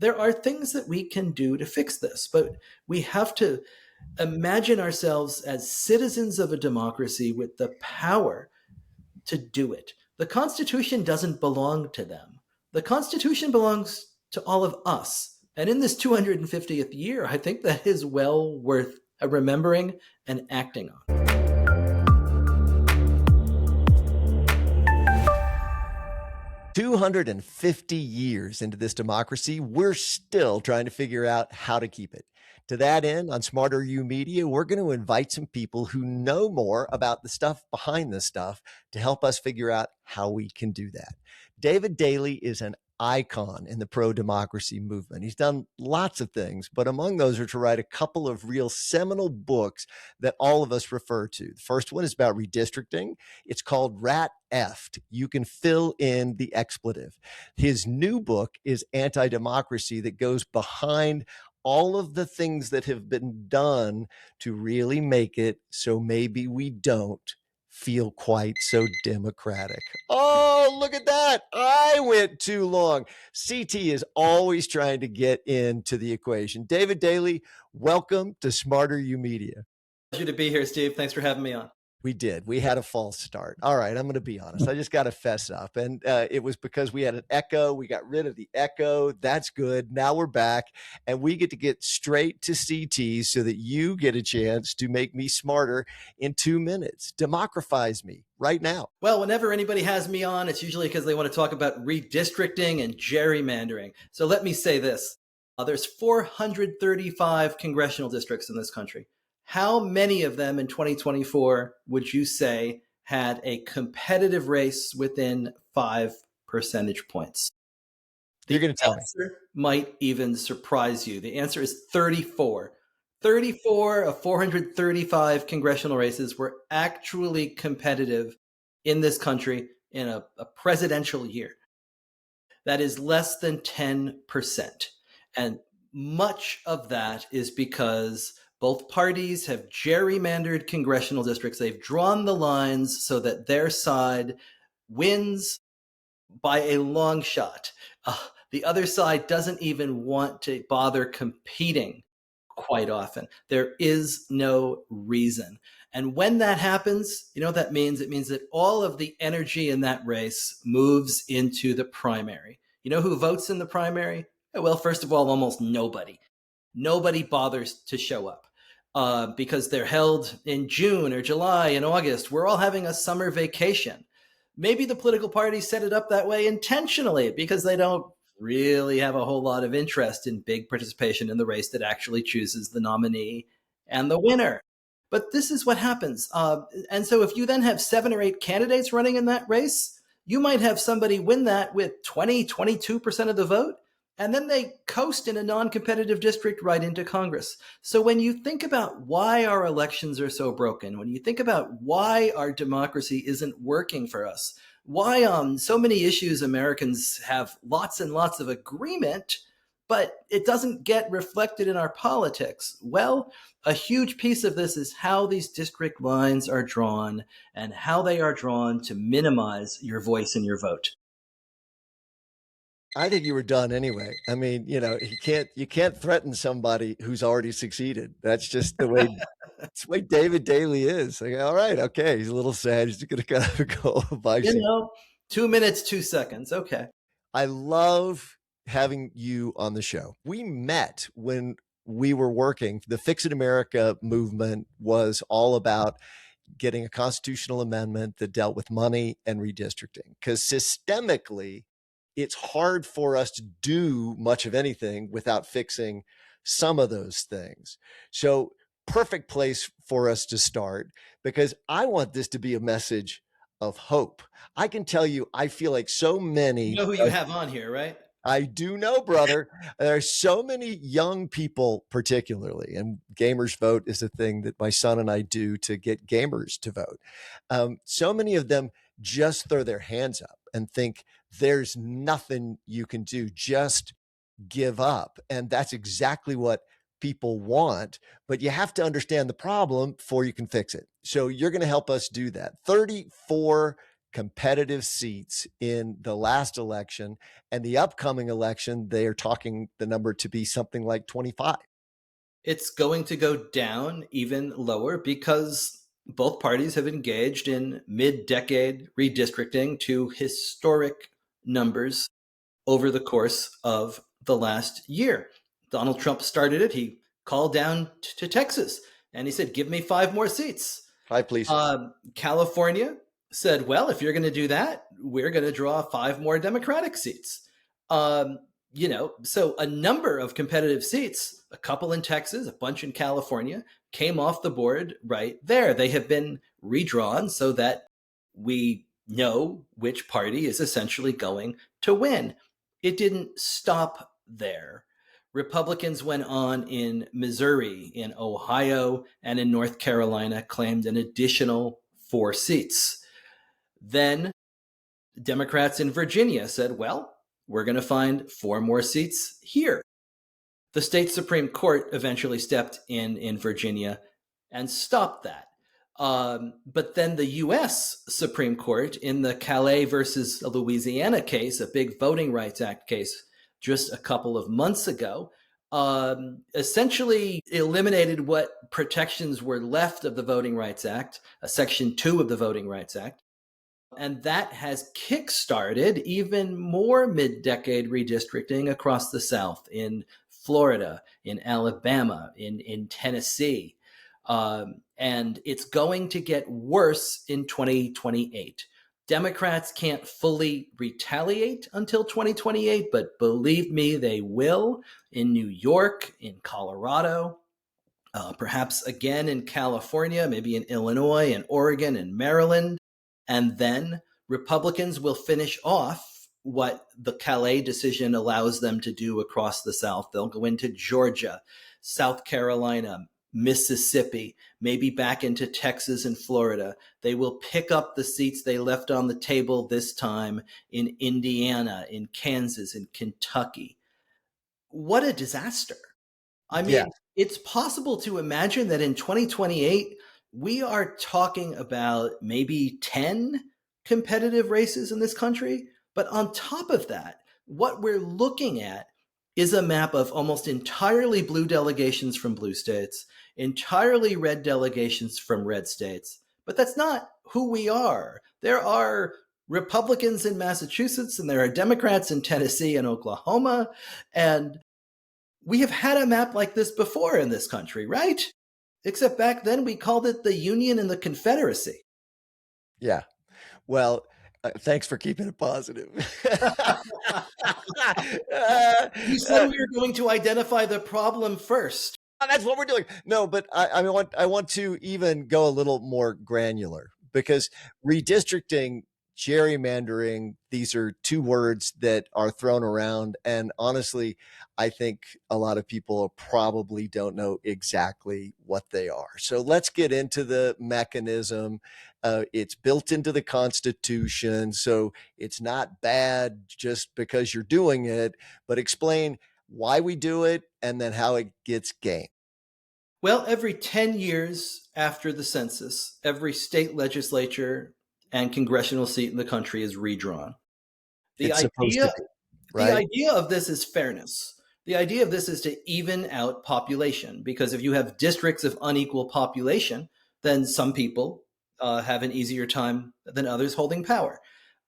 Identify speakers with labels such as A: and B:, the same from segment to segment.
A: there are things that we can do to fix this, but we have to imagine ourselves as citizens of a democracy with the power to do it. The Constitution doesn't belong to them. The Constitution belongs to all of us. And in this 250th year, I think that is well worth remembering and acting on.
B: 250 years into this democracy, we're still trying to figure out how to keep it. To that end, on SmarterUmedia, we're going to invite some people who know more about the stuff behind this stuff to help us figure out how we can do that. David Daley is an icon in the pro-democracy movement. He's done lots of things, but among those are to write a couple of real seminal books that all of us refer to. The first one is about redistricting. It's called Rat F. You can fill in the expletive. His new book is AntiDemocracy, that goes behind all of the things that have been done to really make it so maybe we don't feel quite so democratic. Oh, look at that. I went too long. CT is always trying to get into the equation. David Daley, welcome to SmarterUmedia.
A: Pleasure to be here, Steve. Thanks for having me on.
B: We did. We had a false start. All right, I'm going to be honest. I just got to fess up. And it was because we had an echo. We got rid of the echo. That's good. Now we're back, and we get to get straight to CT so that you get a chance to make me smarter in 2 minutes. Democratize me right now.
A: Well, whenever anybody has me on, it's usually because they want to talk about redistricting and gerrymandering. So let me say this. There's 435 congressional districts in this country. How many of them in 2024 would you say had a competitive race within 5 percentage points?
B: You're going to tell me.
A: The answer might even surprise you. The answer is 34. 34 of 435 congressional races were actually competitive in this country in a presidential year. That is less than 10%. And much of that is because both parties have gerrymandered congressional districts. They've drawn the lines so that their side wins by a long shot. The other side doesn't even want to bother competing quite often. There is no reason. And when that happens, you know what that means? It means that all of the energy in that race moves into the primary. You know who votes in the primary? Well, first of all, almost nobody. Nobody bothers to show up. Because they're held in June or July and August. We're all having a summer vacation. Maybe the political parties set it up that way intentionally because they don't really have a whole lot of interest in big participation in the race that actually chooses the nominee and the winner. But this is what happens. And so if you then have 7 or 8 candidates running in that race, you might have somebody win that with 20, 22% of the vote. And then they coast in a non-competitive district right into Congress. So when you think about why our elections are so broken, when you think about why our democracy isn't working for us, why so many issues Americans have lots and lots of agreement, but it doesn't get reflected in our politics. Well, a huge piece of this is how these district lines are drawn and how they are drawn to minimize your voice and your vote.
B: I think you were done anyway. I mean, you know, you can't threaten somebody who's already succeeded. That's just the way, it's the way David Daley is. Like, all right, okay, he's a little sad. He's going to kind of go by.
A: You know, 2 minutes, 2 seconds. Okay.
B: I love having you on the show. We met when we were working. The Fix It America movement was all about getting a constitutional amendment that dealt with money and redistricting, because systemically, it's hard for us to do much of anything without fixing some of those things. So perfect place for us to start, because I want this to be a message of hope. I can tell you, I feel like so many—
A: You know who you have on here, right?
B: I do know, brother. There are so many young people, particularly, and Gamers Vote is a thing that my son and I do to get gamers to vote. So many of them just throw their hands up and think there's nothing you can do, just give up. And that's exactly what people want, but you have to understand the problem before you can fix it. So you're going to help us do that. 34 competitive seats in the last election, and the upcoming election, they are talking the number to be something like 25.
A: It's going to go down even lower because both parties have engaged in mid-decade redistricting to historic numbers over the course of the last year. Donald Trump started it. He called down to Texas and he said, give me 5 more seats.
B: Hi, please.
A: California said, well, if you're going to do that, we're going to draw 5 more Democratic seats. So a number of competitive seats, a couple in Texas, a bunch in California, came off the board right there. They have been redrawn so that we know which party is essentially going to win. It didn't stop there. Republicans went on in Missouri, in Ohio, and in North Carolina, claimed an additional 4 seats. Then Democrats in Virginia said, well, we're going to find 4 more seats here. The state Supreme Court eventually stepped in Virginia and stopped that. But then the U.S. Supreme Court in the Calais versus Louisiana case, a big Voting Rights Act case just a couple of months ago, essentially eliminated what protections were left of the Voting Rights Act, Section 2 of the Voting Rights Act. And that has kickstarted even more mid-decade redistricting across the South, in Florida, in Alabama, in Tennessee. And it's going to get worse in 2028. Democrats can't fully retaliate until 2028, but believe me, they will in New York, in Colorado, perhaps again in California, maybe in Illinois and Oregon and Maryland. And then Republicans will finish off what the Calais decision allows them to do across the South. They'll go into Georgia, South Carolina, Mississippi, maybe back into Texas and Florida. They will pick up the seats they left on the table this time in Indiana, in Kansas, in Kentucky. What a disaster. I mean, It's possible to imagine that in 2028, we are talking about maybe 10 competitive races in this country. But on top of that, what we're looking at is a map of almost entirely blue delegations from blue states, entirely red delegations from red states. But that's not who we are. There are Republicans in Massachusetts, and there are Democrats in Tennessee and Oklahoma. And we have had a map like this before in this country, right? Except back then we called it the Union and the Confederacy.
B: Yeah. Well, thanks for keeping it positive.
A: You said we were going to identify the problem first.
B: That's what we're doing. No, but I want to even go a little more granular, because redistricting, gerrymandering, these are 2 words that are thrown around. And honestly, I think a lot of people probably don't know exactly what they are. So let's get into the mechanism. It's built into the Constitution, so it's not bad just because you're doing it, but explain why we do it and then how it gets gained.
A: Well, every 10 years after the census, every state legislature and congressional seat in the country is redrawn. The idea of this is fairness. The idea of this is to even out population, because if you have districts of unequal population, then some people have an easier time than others holding power.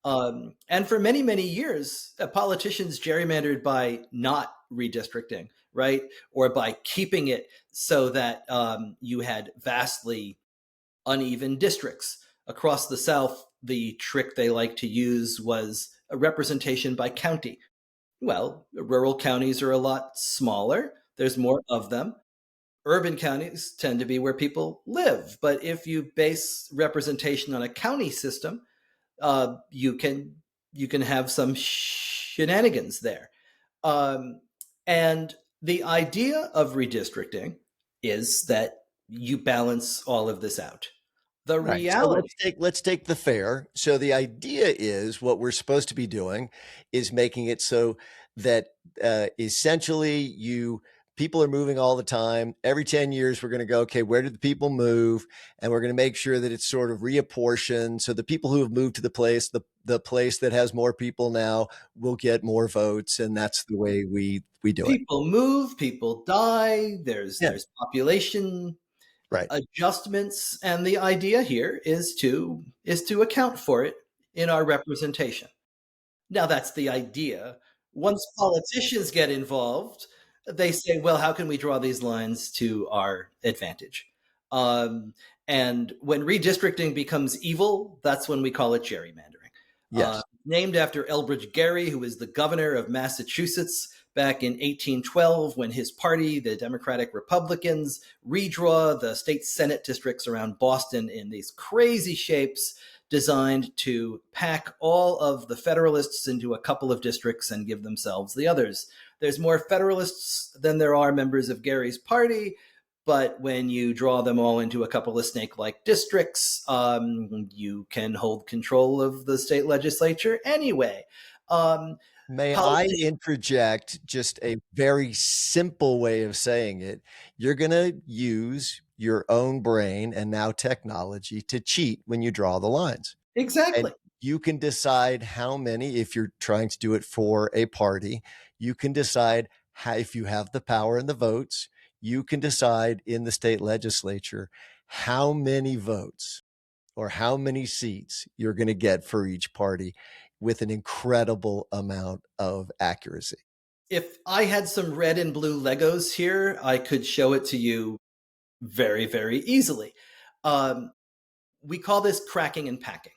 A: And for many, many years, politicians gerrymandered by not redistricting, right? Or by keeping it so that you had vastly uneven districts. Across the South, the trick they like to use was a representation by county. Well, rural counties are a lot smaller. There's more of them. Urban counties tend to be where people live. But if you base representation on a county system, you can have some shenanigans there. And the idea of redistricting is that you balance all of this out. The reality.
B: So let's take the fair. So the idea is what we're supposed to be doing is making it so that essentially you people are moving all the time. Every 10 years, we're going to go, okay, where did the people move? And we're going to make sure that it's sort of reapportioned. So the people who have moved to the place that has more people now will get more votes. And that's the way we do it.
A: People move, people die,
B: Yeah.
A: there's population
B: Right.
A: adjustments, and the idea here is to account for it in our representation. Now, that's the idea. Once politicians get involved, they say, well, how can we draw these lines to our advantage? And when redistricting becomes evil, that's when we call it gerrymandering.
B: Yes.
A: Named after Elbridge Gerry, who was the governor of Massachusetts back in 1812, when his party, the Democratic Republicans, redraw the state Senate districts around Boston in these crazy shapes designed to pack all of the Federalists into a couple of districts and give themselves the others. There's more Federalists than there are members of Gerry's party, but when you draw them all into a couple of snake-like districts, you can hold control of the state legislature anyway.
B: May I interject just a very simple way of saying it? You're going to use your own brain and now technology to cheat when you draw the lines.
A: Exactly.
B: And you can decide how many, if you're trying to do it for a party, you can decide how, if you have the power and the votes, you can decide in the state legislature how many votes or how many seats you're going to get for each party with an incredible amount of accuracy.
A: If I had some red and blue Legos here, I could show it to you very, very easily. We call this cracking and packing.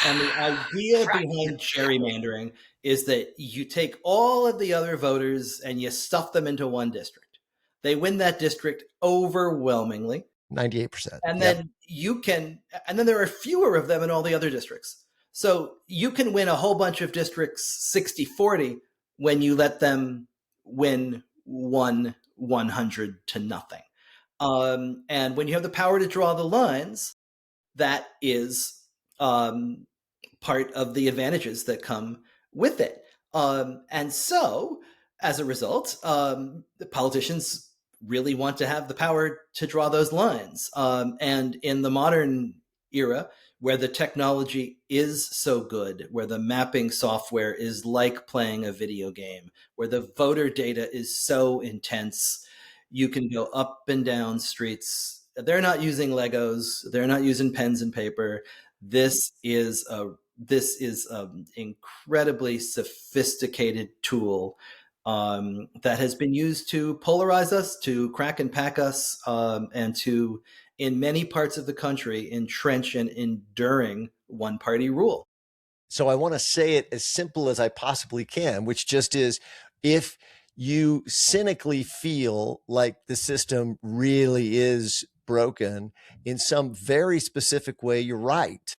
A: And the idea behind gerrymandering is that you take all of the other voters and you stuff them into one district. They win that district overwhelmingly.
B: 98%.
A: And then and then there are fewer of them in all the other districts. So you can win a whole bunch of districts 60-40 when you let them win 100 to nothing. And when you have the power to draw the lines, that is part of the advantages that come with it. And so, as a result, the politicians really want to have the power to draw those lines. And in the modern era, where the technology is so good, where the mapping software is like playing a video game, where the voter data is so intense, you can go up and down streets. They're not using Legos. They're not using pens and paper. This is an incredibly sophisticated tool that has been used to polarize us, to crack and pack us, and to, in many parts of the country, entrench and enduring one-party rule.
B: So I want to say it as simple as I possibly can, which just is, if you cynically feel like the system really is broken in some very specific way, you're right.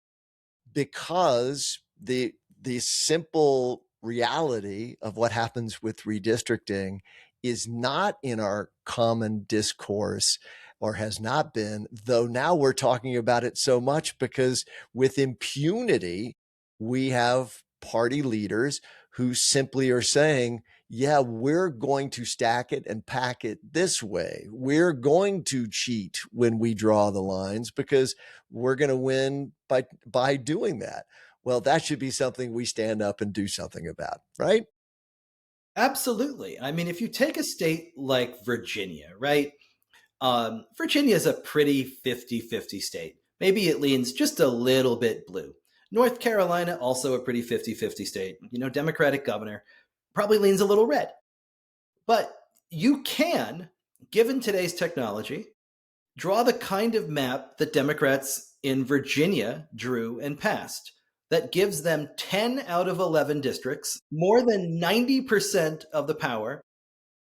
B: Because the simple reality of what happens with redistricting is not in our common discourse, or has not been, though now we're talking about it so much because with impunity, we have party leaders who simply are saying, yeah, we're going to stack it and pack it this way. We're going to cheat when we draw the lines because we're going to win by doing that. Well, that should be something we stand up and do something about, right?
A: Absolutely. I mean, if you take a state like Virginia, right? Virginia is a pretty 50-50 state. Maybe it leans just a little bit blue. North Carolina, also a pretty 50-50 state. Democratic governor, probably leans a little red. But you can, given today's technology, draw the kind of map that Democrats in Virginia drew and passed that gives them 10 out of 11 districts, more than 90% of the power,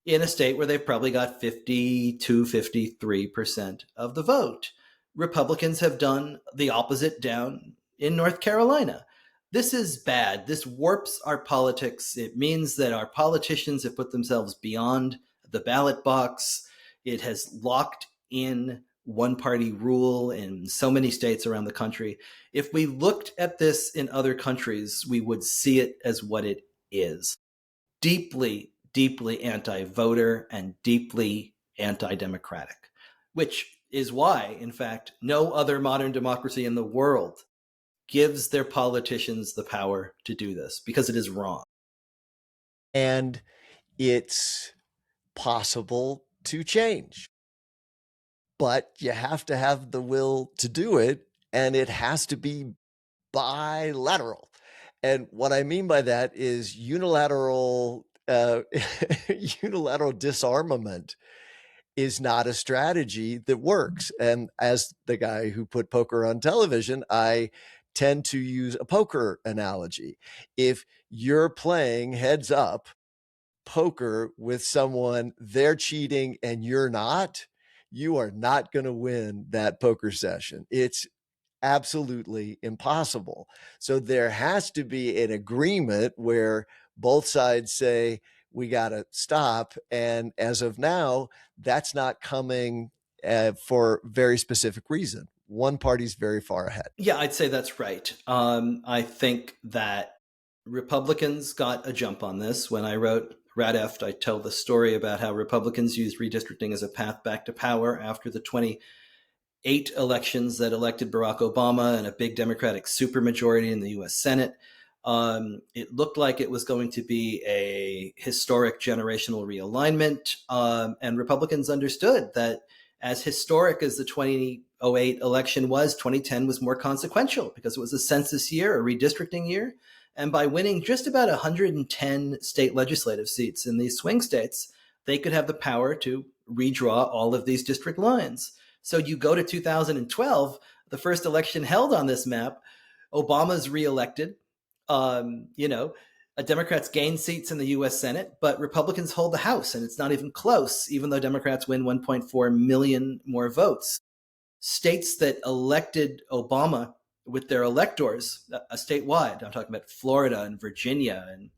A: in a state where they've probably got 52-53% of the vote. Republicans have done the opposite down in North Carolina. This is bad. This warps our politics. It means that our politicians have put themselves beyond the ballot box. It has locked in one-party rule in so many states around the country. If we looked at this in other countries, we would see it as what it is. Deeply, deeply anti-voter and deeply anti-democratic, which is why, in fact, no other modern democracy in the world gives their politicians the power to do this, because it is wrong.
B: And it's possible to change, but you have to have the will to do it, and it has to be bilateral. And what I mean by that is unilateral unilateral disarmament is not a strategy that works. And as the guy who put poker on television, I tend to use a poker analogy. If you're playing heads up poker with someone, they're cheating and you're not, you are not going to win that poker session. It's absolutely impossible. So there has to be an agreement where both sides say, we got to stop. And as of now, that's not coming for very specific reason. One party's very far ahead.
A: Yeah, I'd say that's right. I think that Republicans got a jump on this. When I wrote Rat F, I tell the story about how Republicans used redistricting as a path back to power after the 2008 elections that elected Barack Obama and a big Democratic supermajority in the US Senate. It looked like it was going to be a historic generational realignment. And Republicans understood that as historic as the 2008 election was, 2010 was more consequential because it was a census year, a redistricting year. And by winning just about 110 state legislative seats in these swing states, they could have the power to redraw all of these district lines. So you go to 2012, the first election held on this map, Obama's reelected. Democrats gain seats in the US Senate, but Republicans hold the House, and it's not even close, even though Democrats win 1.4 million more votes. States that elected Obama with their electors statewide, I'm talking about Florida and Virginia and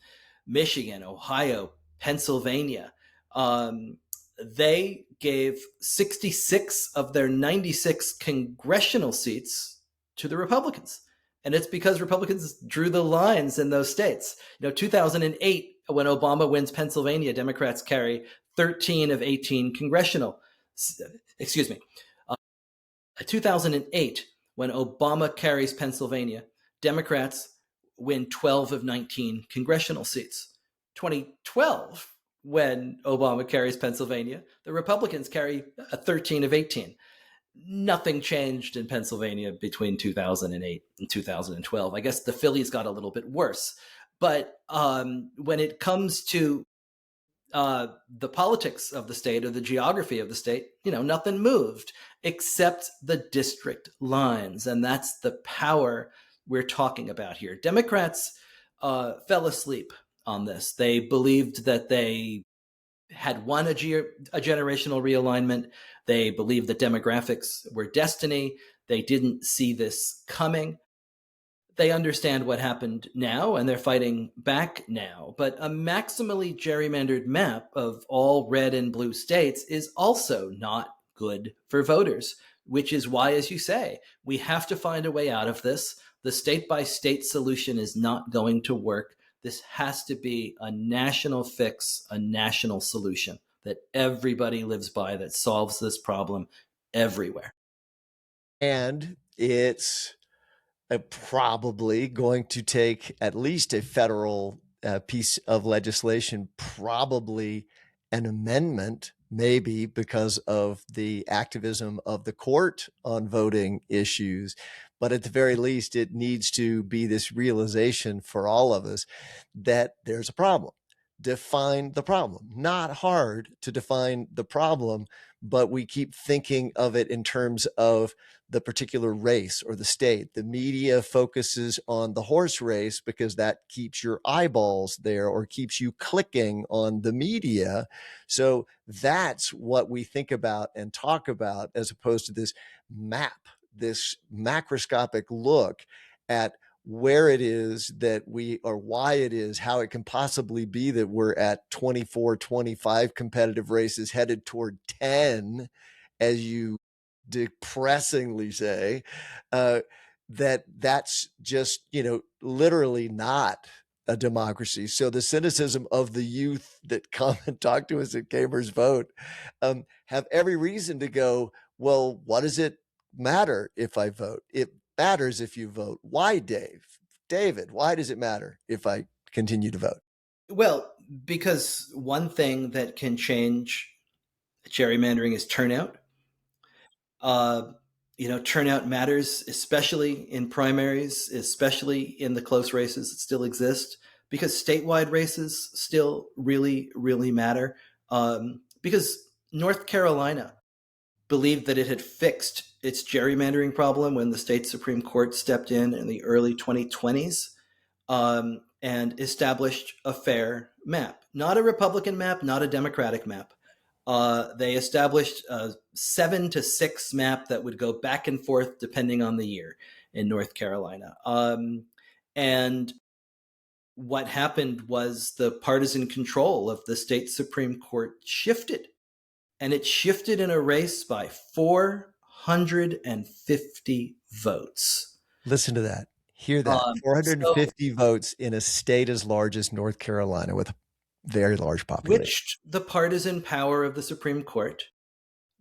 A: Michigan, Ohio, Pennsylvania, they gave 66 of their 96 congressional seats to the Republicans. And it's because Republicans drew the lines in those states. 2008, when Obama wins Pennsylvania, Democrats carry 13 of 18 congressional. 2008, when Obama carries Pennsylvania, Democrats win 12 of 19 congressional seats. 2012, when Obama carries Pennsylvania, the Republicans carry 13 of 18. Nothing changed in Pennsylvania between 2008 and 2012. I guess the Phillies got a little bit worse. But when it comes to the politics of the state or the geography of the state, nothing moved except the district lines. And that's the power we're talking about here. Democrats fell asleep on this. They believed that they had won a generational realignment. They believed that demographics were destiny. They didn't see this coming. They understand what happened now, and they're fighting back now. But a maximally gerrymandered map of all red and blue states is also not good for voters, which is why, as you say, we have to find a way out of this. The state-by-state solution is not going to work. This has to be a national fix, a national solution that everybody lives by, that solves this problem everywhere.
B: And it's probably going to take at least a federal piece of legislation, probably an amendment, maybe because of the activism of the court on voting issues. But at the very least, it needs to be this realization for all of us that there's a problem. Define the problem. Not hard to define the problem, but we keep thinking of it in terms of the particular race or the state. The media focuses on the horse race because that keeps your eyeballs there or keeps you clicking on the media. So that's what we think about and talk about, as opposed to this map, this macroscopic look at where it is that we, or why it is, how it can possibly be that we're at 24, 25 competitive races headed toward 10, as you depressingly say, that's just, literally not a democracy. So the cynicism of the youth that come and talk to us at Gamers Vote have every reason to go, well, what does it matter if I vote? It matters if you vote. Why, Dave? David, why does it matter if I continue to vote?
A: Well, because one thing that can change gerrymandering is turnout. Turnout matters, especially in primaries, especially in the close races that still exist, because statewide races still really, really matter. Because North Carolina believed that it had fixed its gerrymandering problem when the state Supreme Court stepped in the early 2020s, and established a fair map. Not a Republican map, not a Democratic map. They established a 7-6 map that would go back and forth depending on the year in North Carolina. And what happened was the partisan control of the state Supreme Court shifted. And it shifted in a race by 450 votes.
B: Listen to that. Hear that. 450 votes in a state as large as North Carolina with a very large population.
A: Switched the partisan power of the Supreme Court.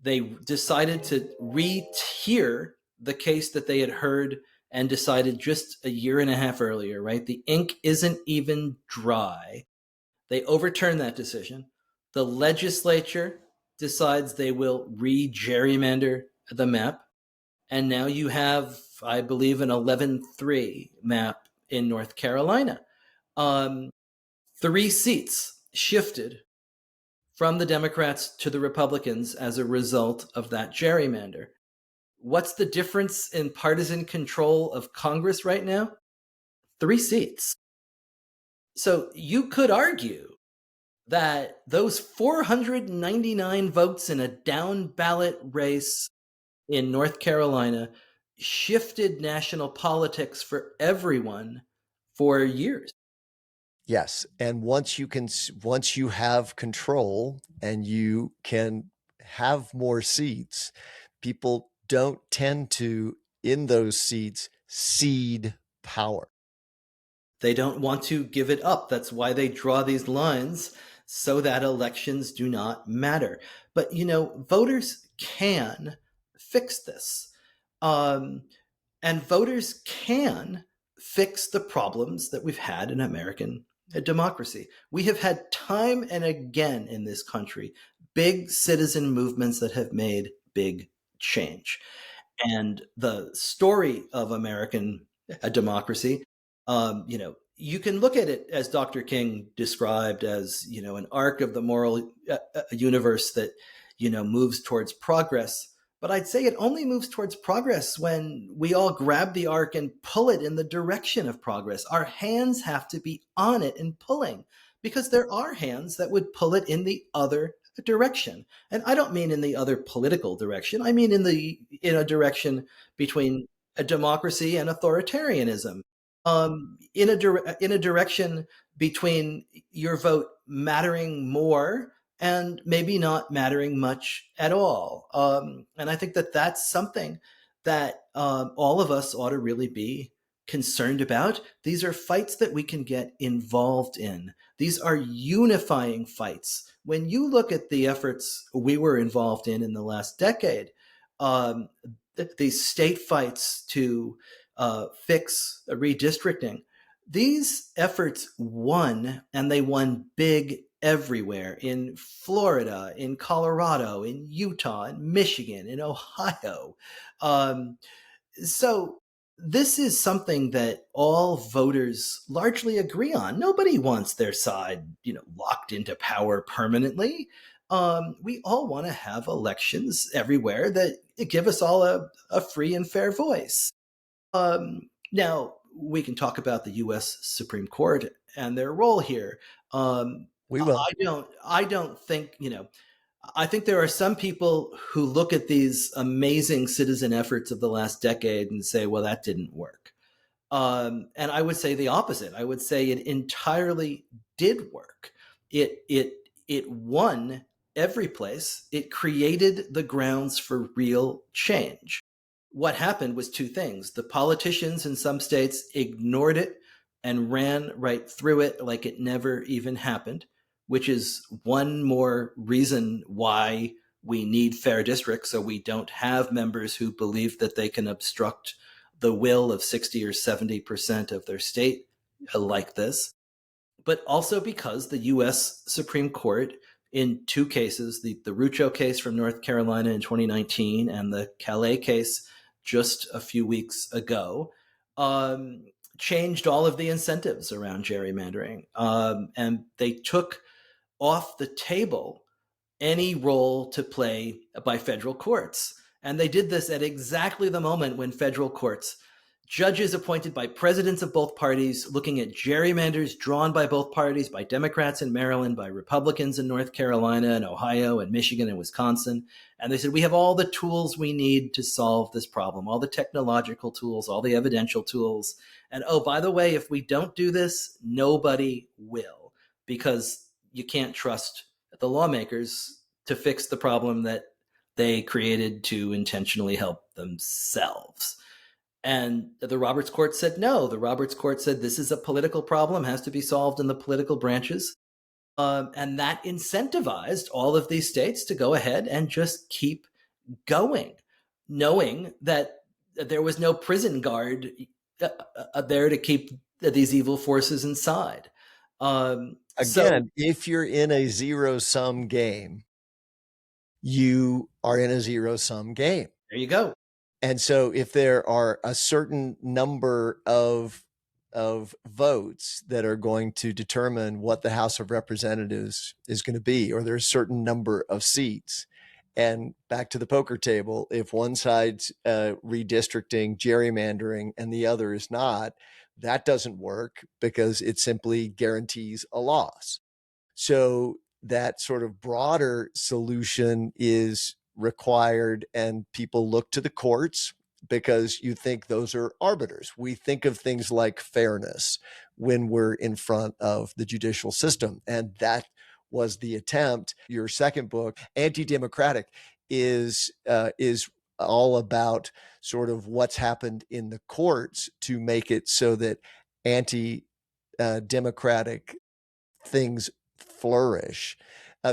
A: They decided to re-hear the case that they had heard and decided just a year and a half earlier, right? The ink isn't even dry. They overturned that decision. The legislature decides they will re-gerrymander the map. And now you have, I believe, an 11-3 map in North Carolina. 3 seats shifted from the Democrats to the Republicans as a result of that gerrymander. What's the difference in partisan control of Congress right now? 3 seats. So you could argue that those 499 votes in a down ballot race in North Carolina shifted national politics for everyone for years.
B: Yes, and once you have control and you can have more seats, people don't tend to, in those seats, cede power.
A: They don't want to give it up. That's why they draw these lines so that elections do not matter. But, voters can fix this. And voters can fix the problems that we've had in American democracy. We have had time and again in this country big citizen movements that have made big change. And the story of American democracy, you can look at it as Dr. King described as, an arc of the moral universe that, moves towards progress. But I'd say it only moves towards progress when we all grab the arc and pull it in the direction of progress. Our hands have to be on it and pulling, because there are hands that would pull it in the other direction. And I don't mean in the other political direction. I mean in a direction between a democracy and authoritarianism. In a direction between your vote mattering more and maybe not mattering much at all. And I think that that's something that all of us ought to really be concerned about. These are fights that we can get involved in. These are unifying fights. When you look at the efforts we were involved in the last decade, these state fights to fix redistricting, these efforts won, and they won big everywhere, in Florida, in Colorado, in Utah, in Michigan, in Ohio. So this is something that all voters largely agree on. Nobody wants their side, locked into power permanently. We all want to have elections everywhere that give us all a free and fair voice. Now, we can talk about the U.S. Supreme Court and their role here.
B: We will.
A: I don't think, I think there are some people who look at these amazing citizen efforts of the last decade and say, well, that didn't work. And I would say the opposite. I would say it entirely did work. It won every place. It created the grounds for real change. What happened was 2 things. The politicians in some states ignored it and ran right through it like it never even happened, which is one more reason why we need fair districts, so we don't have members who believe that they can obstruct the will of 60 or 70% of their state like this. But also because the US Supreme Court, in two cases, the Rucho case from North Carolina in 2019 and the Calais case just a few weeks ago, changed all of the incentives around gerrymandering. And they took off the table any role to play by federal courts. And they did this at exactly the moment when federal courts, judges appointed by presidents of both parties, looking at gerrymanders drawn by both parties, by Democrats in Maryland, by Republicans in North Carolina and Ohio and Michigan and Wisconsin. And they said, we have all the tools we need to solve this problem, all the technological tools, all the evidential tools. And oh, by the way, if we don't do this, nobody will, because you can't trust the lawmakers to fix the problem that they created to intentionally help themselves. And the Roberts Court said no. The Roberts Court said this is a political problem, has to be solved in the political branches. And that incentivized all of these states to go ahead and just keep going, knowing that there was no prison guard there to keep these evil forces inside.
B: Again, if you're in a zero-sum game, you are in a zero-sum game.
A: There you go.
B: And so if there are a certain number of votes that are going to determine what the House of Representatives is going to be, or there's a certain number of seats, and back to the poker table, if one side's redistricting, gerrymandering, and the other is not, that doesn't work because it simply guarantees a loss. So that sort of broader solution is required, and people look to the courts because you think those are arbiters. We think of things like fairness when we're in front of the judicial system, and that was the attempt. Your second book, AntiDemocratic, is all about sort of what's happened in the courts to make it so that anti-democratic things flourish.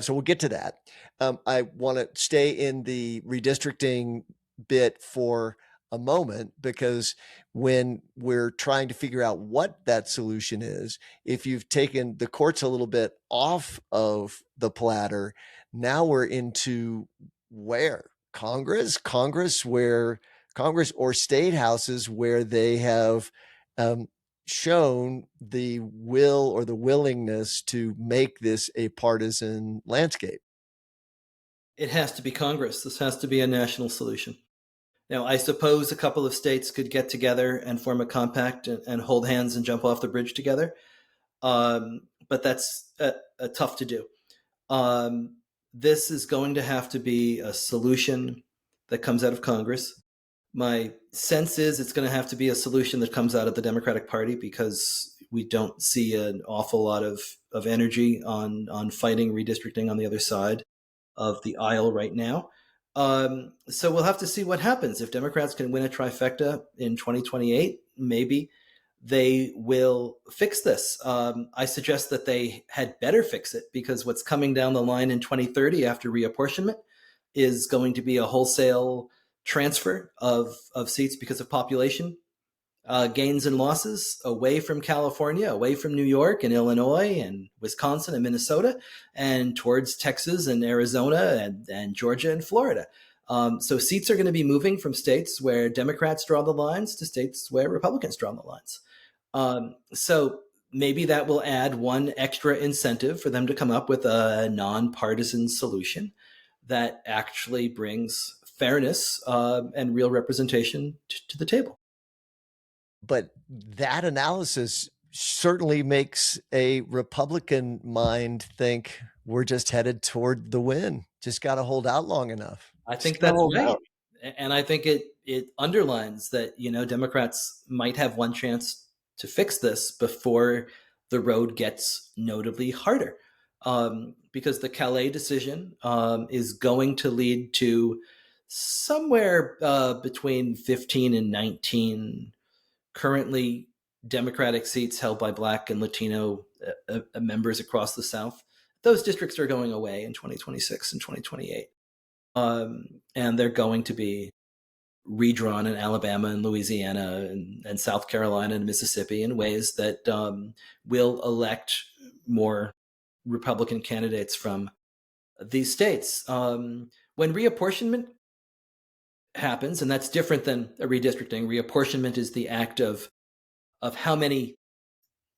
B: So we'll get to that. I want to stay in the redistricting bit for a moment, because when we're trying to figure out what that solution is, if you've taken the courts a little bit off of the platter, now we're into where? Congress or state houses where they have shown the will or the willingness to make this a partisan landscape.
A: It has to be Congress. This has to be a national solution. Now, I suppose a couple of states could get together and form a compact and hold hands and jump off the bridge together, but that's tough to do. This is going to have to be a solution that comes out of Congress. My sense is it's going to have to be a solution that comes out of the Democratic Party, because we don't see an awful lot of energy on fighting redistricting on the other side of the aisle right now. So we'll have to see what happens. If Democrats can win a trifecta in 2028, maybe they will fix this. I suggest that they had better fix it, because what's coming down the line in 2030 after reapportionment is going to be a wholesale transfer of seats because of population gains and losses away from California, away from New York and Illinois and Wisconsin and Minnesota, and towards Texas and Arizona and Georgia and Florida. So seats are going to be moving from states where Democrats draw the lines to states where Republicans draw the lines. So maybe that will add one extra incentive for them to come up with a nonpartisan solution that actually brings fairness and real representation to the table.
B: But that analysis certainly makes a Republican mind think we're just headed toward the win. Just got to hold out long enough.
A: I think that's right. And I think it underlines that, Democrats might have one chance to fix this before the road gets notably harder. Because the Calais decision is going to lead to somewhere between 15 and 19 currently Democratic seats held by Black and Latino members across the South. Those districts are going away in 2026 and 2028. And they're going to be redrawn in Alabama and Louisiana and South Carolina and Mississippi in ways that will elect more Republican candidates from these states. When reapportionment happens, and that's different than a redistricting, reapportionment is the act of how many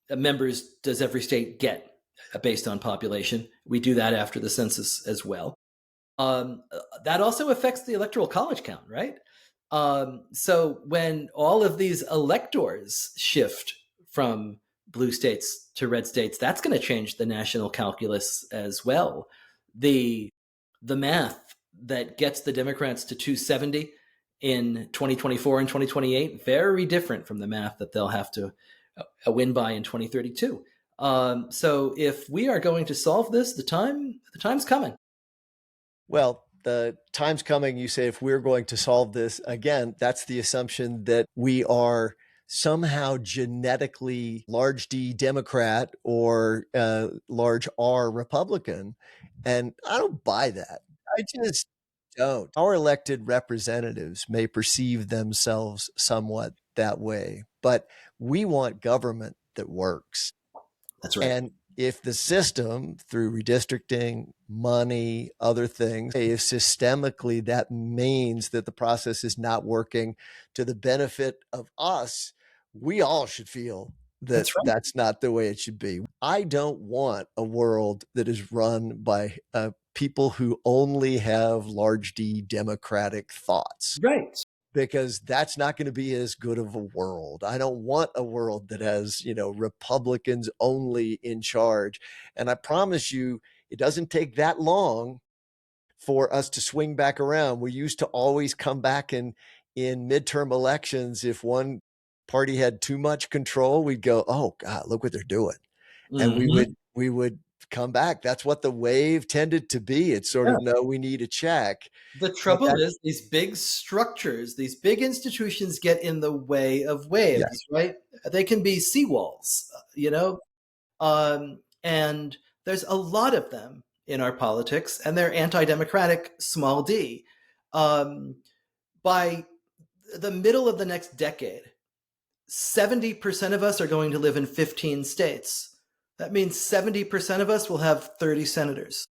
A: members does every state get based on population. We do that after the census as well. That also affects the electoral college count, right? So when all of these electors shift from blue states to red states, that's going to change the national calculus as well. The math that gets the Democrats to 270 in 2024 and 2028, very different from the math that they'll have to win by in 2032. So if we are going to solve this, the time's coming.
B: Well, the time's coming. You say if we're going to solve this, again, that's the assumption that we are somehow genetically large D Democrat or large R Republican. And I don't buy that. I just don't. Our elected representatives may perceive themselves somewhat that way, but we want government that works.
A: That's right.
B: And if the system, through redistricting, money, other things, if systemically that means that the process is not working to the benefit of us, we all should feel that that's not the way it should be. I don't want a world that is run by people who only have large D Democratic thoughts.
A: Right.
B: Because that's not going to be as good of a world. I don't want a world that has, Republicans only in charge. And I promise you, it doesn't take that long for us to swing back around. We used to always come back in midterm elections. If one party had too much control, we'd go, oh God, look what they're doing. And we would come back. That's what the wave tended to be. It's sort of, no, we need a check.
A: The trouble is these big structures, these big institutions get in the way of waves, right? They can be seawalls, and there's a lot of them in our politics, and they're anti-democratic, small d. By the middle of the next decade, 70% of us are going to live in 15 states. That means 70% of us will have 30 senators.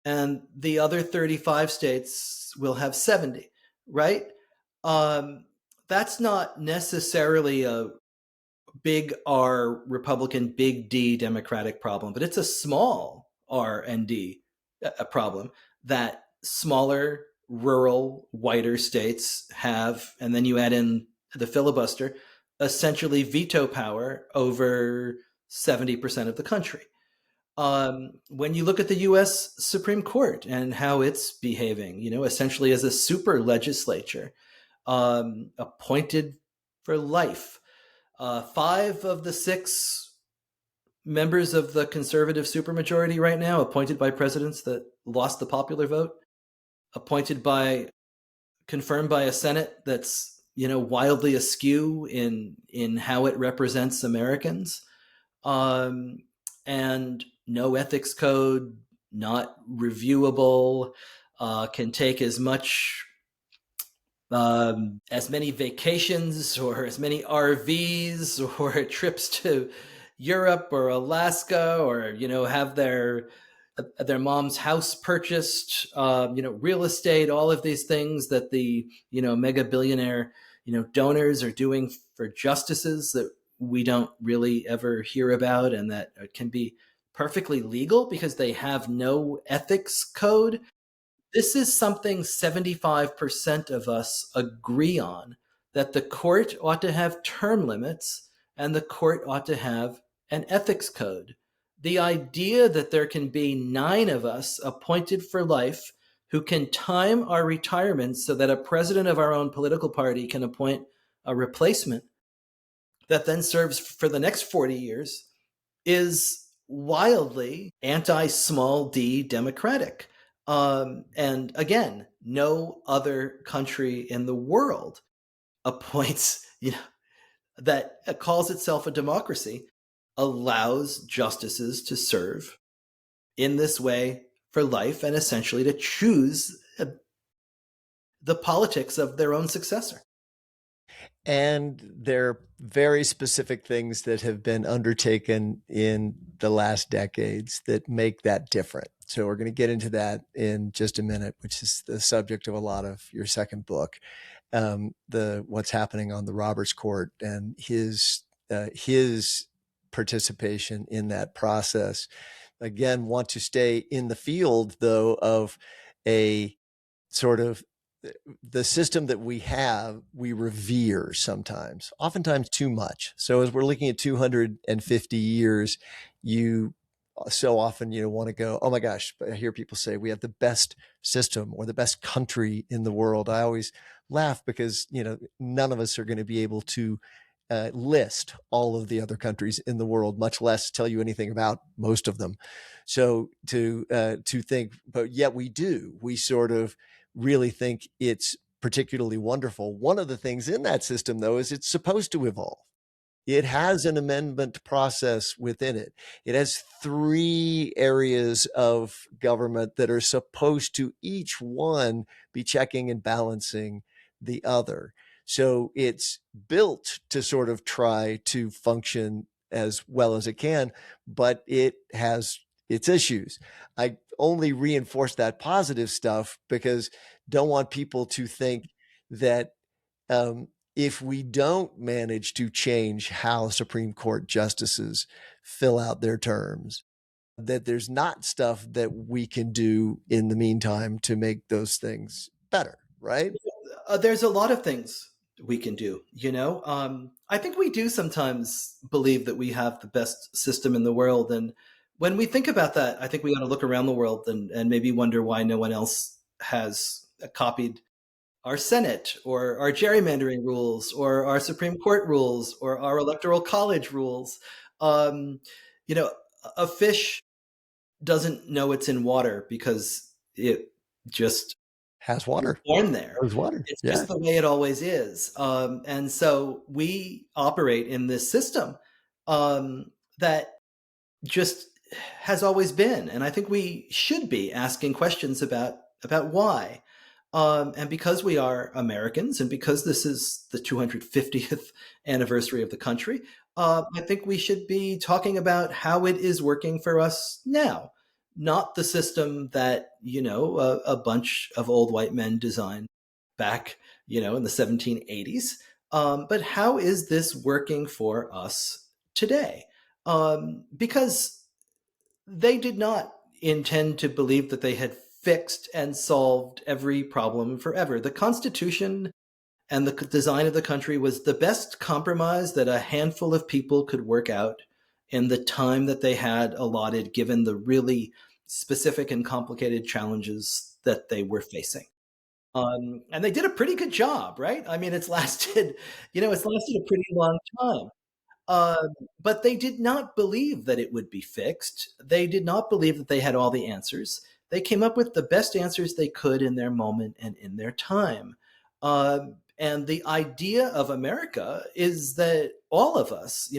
A: And the other 35 states will have 70, right? That's not necessarily a big R Republican, big D Democratic problem, but it's a small R and D problem that smaller, rural, whiter states have. And then you add in the filibuster, essentially veto power over 70% of the country. When you look at the U.S. Supreme Court and how it's behaving, essentially as a super legislature, appointed for life. 5 of the 6 members of the conservative supermajority right now, appointed by presidents that lost the popular vote, confirmed by a Senate that's, wildly askew in how it represents Americans. And no ethics code, not reviewable, can take as many vacations or as many RVs or trips to Europe or Alaska, or have their mom's house purchased, real estate, all of these things that the mega billionaire donors are doing for justices that we don't really ever hear about, and that can be perfectly legal because they have no ethics code. This is something 75% of us agree on, that the court ought to have term limits and the court ought to have an ethics code. The idea that there can be 9 of us appointed for life who can time our retirement so that a president of our own political party can appoint a replacement that then serves for the next 40 years is wildly anti-small d Democratic. And again, no other country in the world appoints, that calls itself a democracy allows justices to serve in this way for life and essentially to choose the politics of their own successor.
B: And there are very specific things that have been undertaken in the last decades that make that different. So we're going to get into that in just a minute, which is the subject of a lot of your second book, the what's happening on the Roberts Court and his participation in that process. Again, want to stay in the field though of a sort of the system that we have, we revere sometimes, oftentimes too much. So as we're looking at 250 years, you so often, want to go, oh my gosh, I hear people say we have the best system or the best country in the world. I always laugh because, none of us are going to be able to list all of the other countries in the world, much less tell you anything about most of them. So to think, but yet we do, we sort of really think it's particularly wonderful. One of the things in that system, though, is it's supposed to evolve. It has an amendment process within it. It has 3 areas of government that are supposed to each one be checking and balancing the other. So it's built to sort of try to function as well as it can, but it has its issues. I only reinforce that positive stuff because don't want people to think that if we don't manage to change how Supreme Court justices fill out their terms, that there's not stuff that we can do in the meantime to make those things better, right?
A: There's a lot of things we can do, I think we do sometimes believe that we have the best system in the world. And when we think about that, I think we got to look around the world and maybe wonder why no one else has copied our Senate or our gerrymandering rules or our Supreme Court rules or our electoral college rules. Um, you know, a fish doesn't know it's in water because it just
B: Has
A: was
B: water.
A: born there.
B: Has water.
A: It's
B: Yeah.
A: just the way it always is. And so we operate in this system that just has always been. And I think we should be asking questions about why. And because we are Americans and because this is the 250th anniversary of the country, I think we should be talking about how it is working for us now, not the system that, a bunch of old white men designed back, in the 1780s. But how is this working for us today? Because they did not intend to believe that they had fixed and solved every problem forever. The Constitution and the design of the country was the best compromise that a handful of people could work out in the time that they had allotted, given the really specific and complicated challenges that they were facing. And they did a pretty good job, right? I mean, it's lasted, it's lasted a pretty long time. Um, but they did not believe that it would be fixed. They did not believe that they had all the answers. They came up with the best answers they could in their moment and in their time. And the idea of America is that all of us,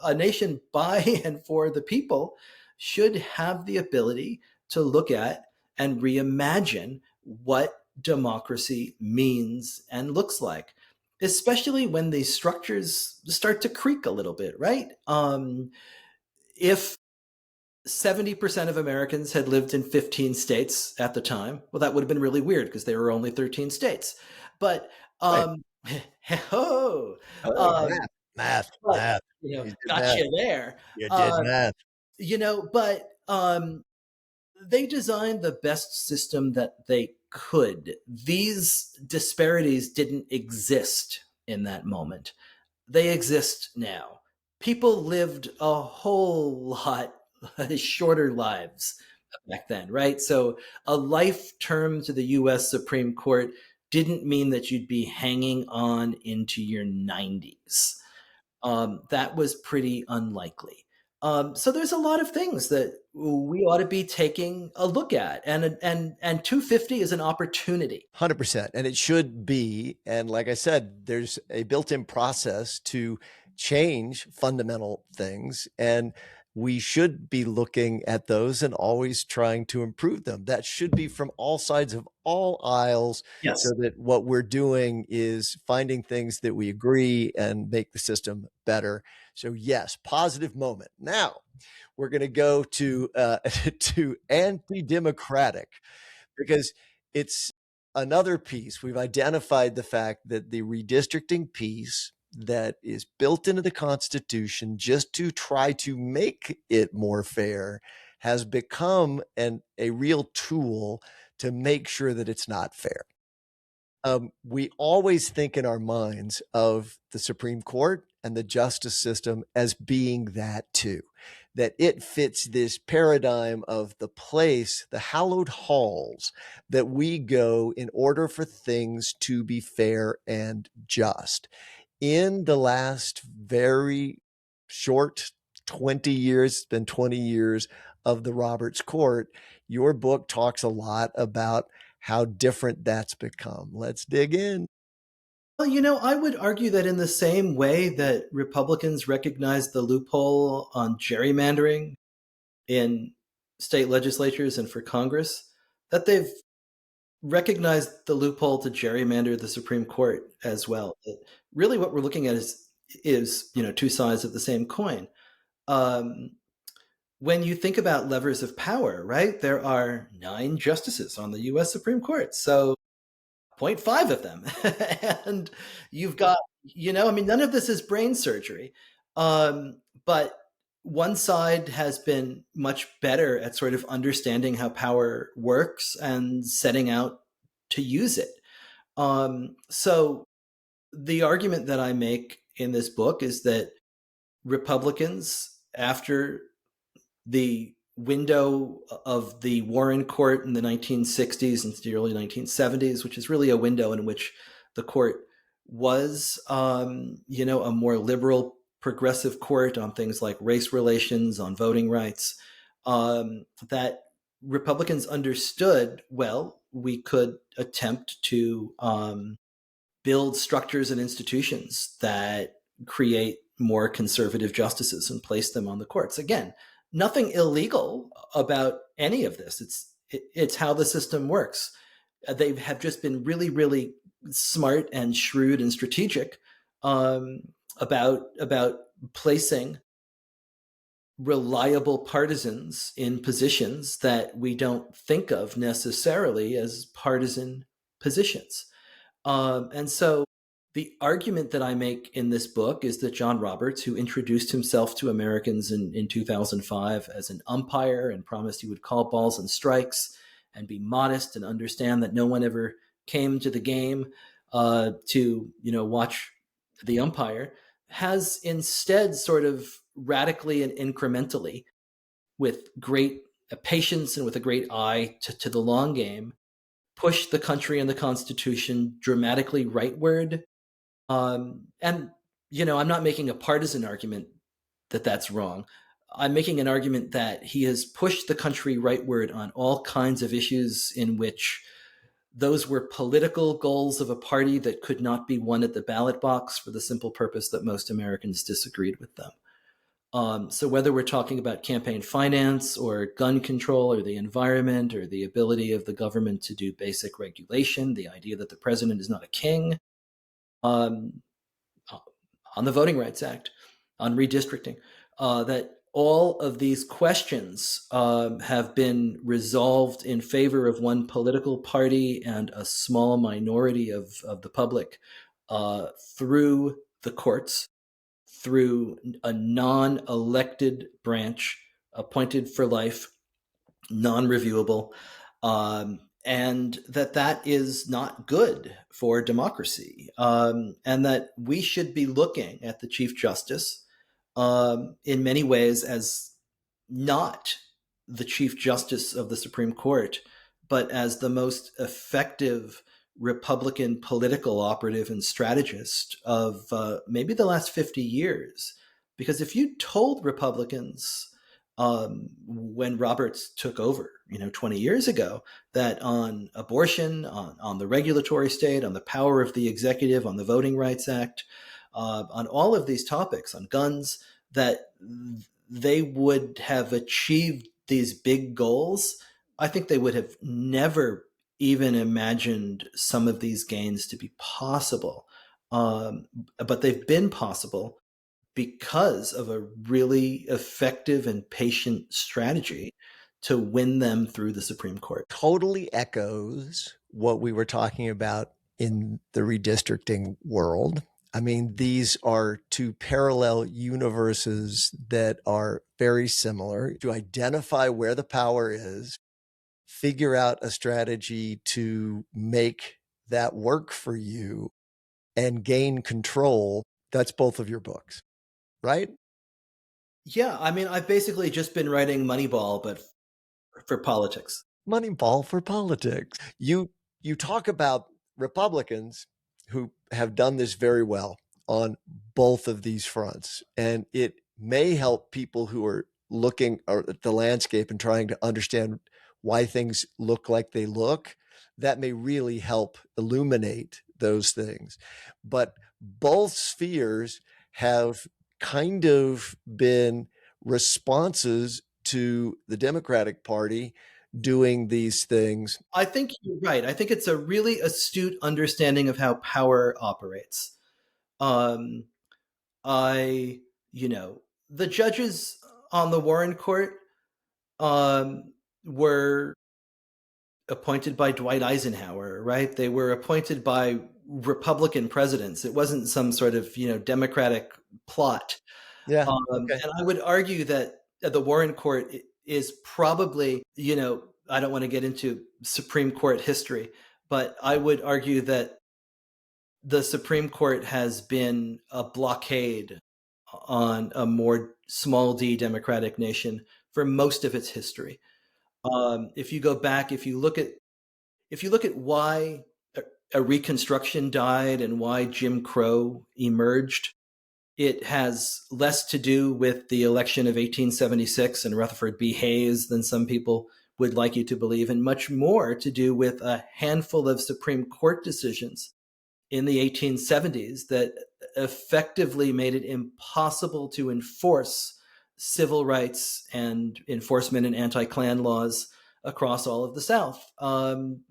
A: a nation by and for the people, should have the ability to look at and reimagine what democracy means and looks like, especially when these structures start to creak a little bit, right? If 70% of Americans had lived in 15 states at the time, well, that would have been really weird because there were only 13 states. But,
B: Right.
A: oh,
B: Oh,
A: um, but,
B: math. You did
A: got
B: math.
A: you there.
B: You did
A: Um,
B: math.
A: but they designed the best system that they could. These disparities didn't exist in that moment. They exist now. People lived a whole lot shorter lives back then, right? So a life term to the US Supreme Court didn't mean that you'd be hanging on into your 90s. That was pretty unlikely. So there's a lot of things that we ought to be taking a look at. And 250 is an opportunity.
B: 100%. And it should be. And like I said, there's a built-in process to change fundamental things. And we should be looking at those and always trying to improve them. That should be from all sides of all aisles,
A: Yes.
B: so that what we're doing is finding things that we agree and make the system better. So yes, positive moment. Now we're going to go to to anti-democratic, because it's another piece. We've identified the fact that the redistricting piece that is built into the Constitution just to try to make it more fair has become a real tool to make sure that it's not fair. We always think in our minds of the Supreme Court and the justice system as being that too, that it fits this paradigm of the place, the hallowed halls that we go in order for things to be fair and just. In the last very short 20 years, it's been 20 years of the Roberts Court, your book talks a lot about how different that's become. Let's dig in.
A: Well, I would argue that in the same way that Republicans recognized the loophole on gerrymandering in state legislatures and for Congress, that they've recognized the loophole to gerrymander the Supreme Court as well. Really, what we're looking at is two sides of the same coin. Um, when you think about levers of power, right, there are 9 justices on the U.S. Supreme Court, so zero point 0.5 of them, and you've got, none of this is brain surgery, but one side has been much better at sort of understanding how power works and setting out to use it. So the argument that I make in this book is that Republicans, after the window of the Warren Court in the 1960s and the early 1970s, which is really a window in which the court was, a more liberal, progressive court on things like race relations, on voting rights, that Republicans understood, well, we could attempt to build structures and institutions that create more conservative justices and place them on the courts. Again, nothing illegal about any of this. It's how the system works. They have just been really, really smart and shrewd and strategic about placing reliable partisans in positions that we don't think of necessarily as partisan positions. And so the argument that I make in this book is that John Roberts, who introduced himself to Americans in 2005 as an umpire and promised he would call balls and strikes and be modest and understand that no one ever came to the game to watch the umpire, has instead sort of radically and incrementally, with great patience and with a great eye to the long game, pushed the country and the Constitution dramatically rightward. And, I'm not making a partisan argument that that's wrong. I'm making an argument that he has pushed the country rightward on all kinds of issues in which those were political goals of a party that could not be won at the ballot box for the simple purpose that most Americans disagreed with them. So whether we're talking about campaign finance or gun control or the environment or the ability of the government to do basic regulation, the idea that the president is not a king, on the Voting Rights Act, on redistricting, that all of these questions have been resolved in favor of one political party and a small minority of the public through the courts, through a non-elected branch appointed for life, non-reviewable, and that is not good for democracy, and that we should be looking at the Chief Justice in many ways as not the Chief Justice of the Supreme Court, but as the most effective Republican political operative and strategist of maybe the last 50 years. Because if you told Republicans when Roberts took over, 20 years ago, that on abortion, on the regulatory state, on the power of the executive, on the Voting Rights Act, on all of these topics, on guns, that they would have achieved these big goals. I think they would have never even imagined some of these gains to be possible. But they've been possible because of a really effective and patient strategy to win them through the Supreme Court.
B: Totally echoes what we were talking about in the redistricting world. I mean, these are two parallel universes that are very similar. To identify where the power is, figure out a strategy to make that work for you, and gain control. That's both of your books, right?
A: Yeah, I mean, I've basically just been writing Moneyball, but for politics.
B: Moneyball for politics. You talk about Republicans who have done this very well on both of these fronts, and it may help people who are looking at the landscape and trying to understand why things look like they look. That may really help illuminate those things. But both spheres have kind of been responses to the Democratic Party doing these things.
A: I think you're right. I think it's a really astute understanding of how power operates. Um, I, the judges on the Warren Court were appointed by Dwight Eisenhower, right? They were appointed by Republican presidents. It wasn't some sort of, Democratic plot.
B: Yeah. Okay.
A: And I would argue that the Warren Court is probably, I don't want to get into Supreme Court history, but I would argue that the Supreme Court has been a blockade on a more small d democratic nation for most of its history. If you go back, if you look at why a Reconstruction died and why Jim Crow emerged, it has less to do with the election of 1876 and Rutherford B. Hayes than some people would like you to believe, and much more to do with a handful of Supreme Court decisions in the 1870s that effectively made it impossible to enforce civil rights and enforcement and anti-Klan laws across all of the South. And,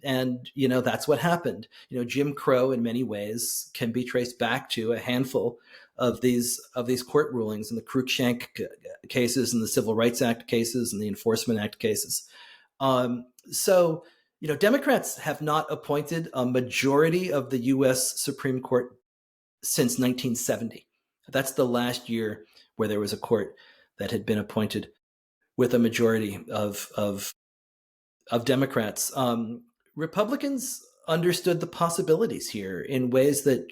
A: that's what happened. Jim Crow in many ways can be traced back to a handful of these court rulings in the Cruikshank cases and the Civil Rights Act cases and the Enforcement Act cases. So, Democrats have not appointed a majority of the U.S. Supreme Court since 1970. That's the last year where there was a court that had been appointed with a majority of Democrats. Republicans understood the possibilities here in ways that,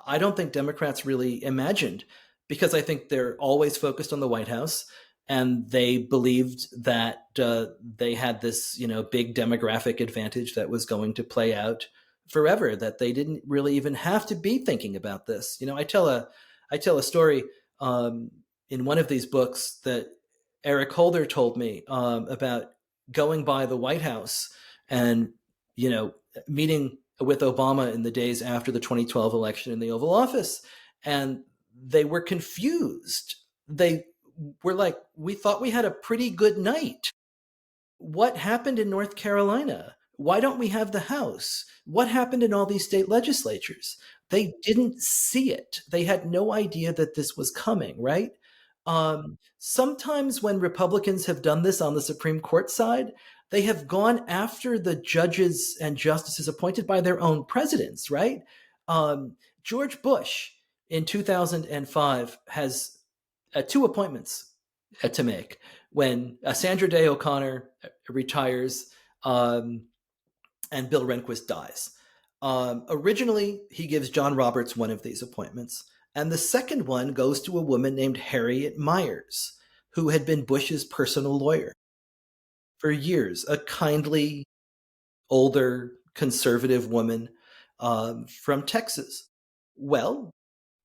A: I don't think Democrats really imagined, because I think they're always focused on the White House. And they believed that they had this, big demographic advantage that was going to play out forever, that they didn't really even have to be thinking about this. I tell a story in one of these books that Eric Holder told me about going by the White House and, meeting with Obama in the days after the 2012 election in the Oval Office. And they were confused. They were like, we thought we had a pretty good night. What happened in North Carolina? Why don't we have the House? What happened in all these state legislatures? They didn't see it. They had no idea that this was coming, right? Sometimes when Republicans have done this on the Supreme Court side, they have gone after the judges and justices appointed by their own presidents, right? George Bush in 2005 has two appointments to make when Sandra Day O'Connor retires and Bill Rehnquist dies. Originally, he gives John Roberts one of these appointments, and the second one goes to a woman named Harriet Miers, who had been Bush's personal lawyer for years, a kindly, older, conservative woman from Texas. Well,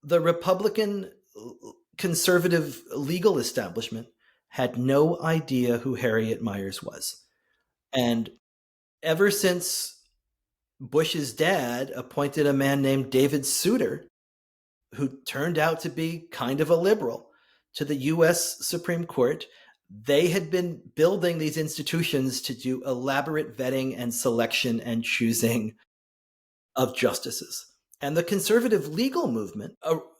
A: the Republican conservative legal establishment had no idea who Harriet Miers was. And ever since Bush's dad appointed a man named David Souter, who turned out to be kind of a liberal, to the US Supreme Court, they had been building these institutions to do elaborate vetting and selection and choosing of justices. And the conservative legal movement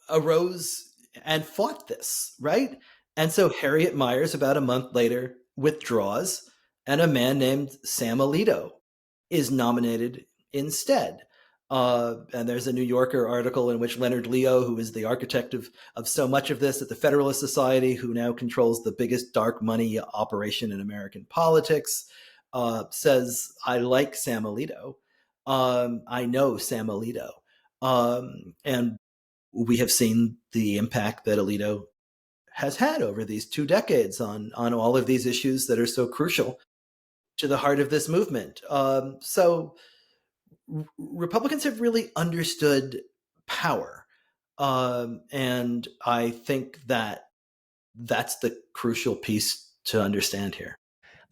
A: arose and fought this, right? And so Harriet Miers, about a month later, withdraws, and a man named Sam Alito is nominated instead. And there's a New Yorker article in which Leonard Leo, who is the architect of so much of this at the Federalist Society, who now controls the biggest dark money operation in American politics, says, I like Sam Alito. I know Sam Alito. And we have seen the impact that Alito has had over these 2 decades on all of these issues that are so crucial to the heart of this movement. So Republicans have really understood power. And I think that that's the crucial piece to understand here.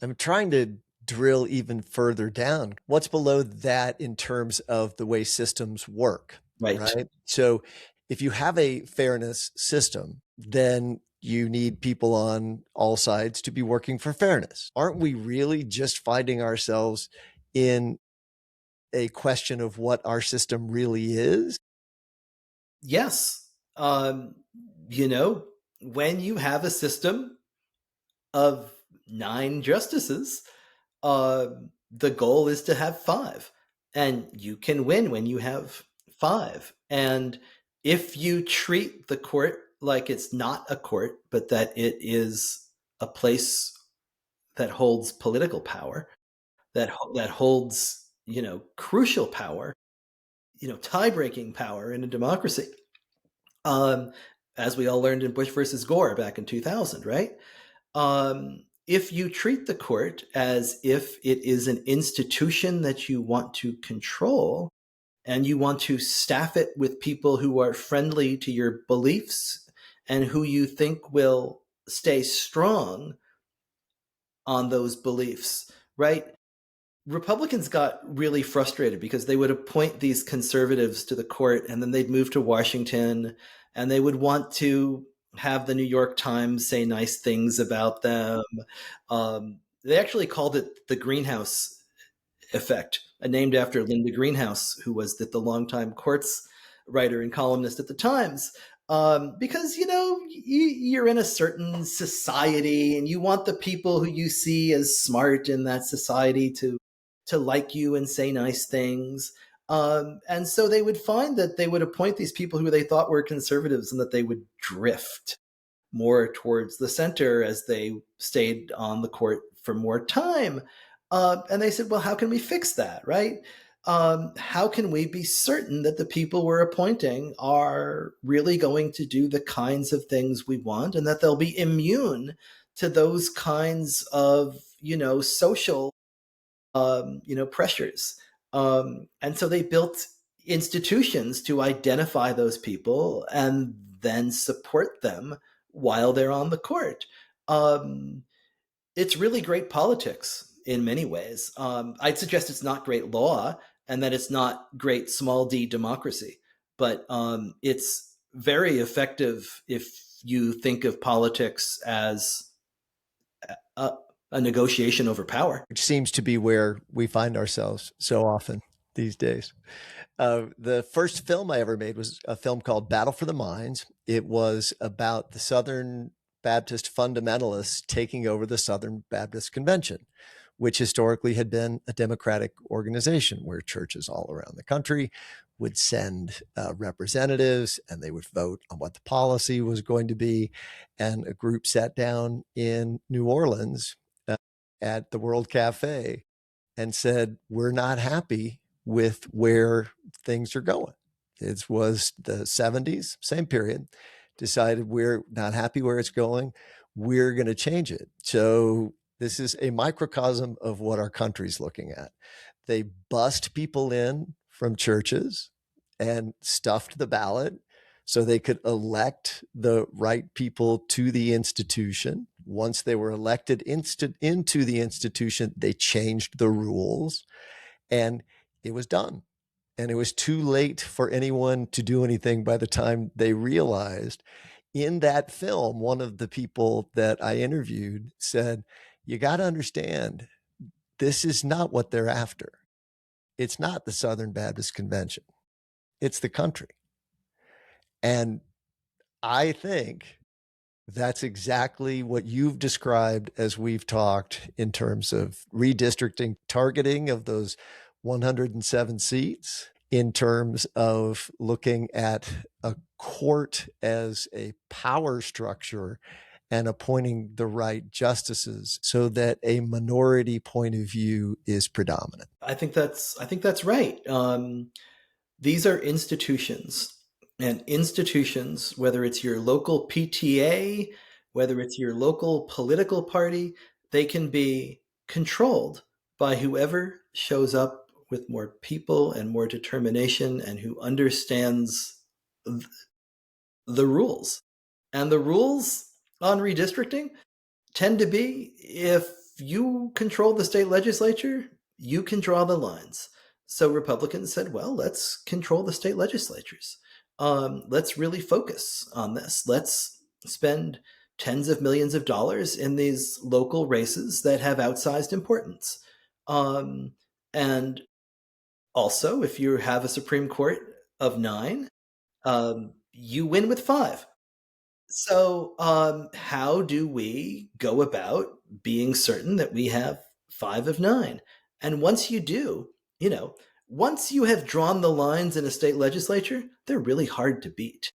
B: I'm trying to drill even further down. What's below that in terms of the way systems work?
A: Right.
B: So if you have a fairness system, then you need people on all sides to be working for fairness. Aren't we really just finding ourselves in a question of what our system really is?
A: Yes. You know, when you have a system of 9 justices, the goal is to have 5. And you can win when you have 5. And if you treat the court like it's not a court, but that it is a place that holds political power, that holds, crucial power, tie-breaking power in a democracy, as we all learned in Bush versus Gore back in 2000, right? If you treat the court as if it is an institution that you want to control, and you want to staff it with people who are friendly to your beliefs and who you think will stay strong on those beliefs, right? Republicans got really frustrated because they would appoint these conservatives to the court, and then they'd move to Washington, and they would want to have the New York Times say nice things about them. They actually called it the greenhouse effect, named after Linda Greenhouse, who was the longtime courts writer and columnist at the Times. Because you're in a certain society, and you want the people who you see as smart in that society to like you and say nice things. And so they would find that they would appoint these people who they thought were conservatives, and that they would drift more towards the center as they stayed on the court for more time. And they said, well, how can we fix that, right? How can we be certain that the people we're appointing are really going to do the kinds of things we want, and that they'll be immune to those kinds of, social, pressures? And so they built institutions to identify those people and then support them while they're on the court. It's really great politics in many ways. I'd suggest it's not great law, and that it's not great small d democracy, but it's very effective if you think of politics as a negotiation over power.
B: Which seems to be where we find ourselves so often these days. The first film I ever made was a film called Battle for the Mines. It was about the Southern Baptist fundamentalists taking over the Southern Baptist Convention, which historically had been a democratic organization where churches all around the country would send representatives, and they would vote on what the policy was going to be. And a group sat down in New Orleans at the World Cafe and said, we're not happy with where things are going. It was the 70s, same period, decided we're not happy where it's going. We're going to change it. So this is a microcosm of what our country's looking at. They bust people in from churches and stuffed the ballot so they could elect the right people to the institution. Once they were elected into the institution, they changed the rules and it was done. And it was too late for anyone to do anything by the time they realized. In that film, one of the people that I interviewed said, you got to understand, this is not what they're after. It's not the Southern Baptist Convention. It's the country. And I think that's exactly what you've described as we've talked in terms of redistricting, targeting of those 107 seats, in terms of looking at a court as a power structure and appointing the right justices so that a minority point of view is predominant.
A: I think that's right. These are institutions, and institutions, whether it's your local PTA, whether it's your local political party, they can be controlled by whoever shows up with more people and more determination and who understands the rules. And the rules on redistricting tend to be, if you control the state legislature, you can draw the lines. So Republicans said, well, let's control the state legislatures. Let's really focus on this. Let's spend tens of millions of dollars in these local races that have outsized importance. And also, if you have a Supreme Court of 9, you win with 5. So, how do we go about being certain that we have 5 of 9? And once you do, once you have drawn the lines in a state legislature, they're really hard to beat.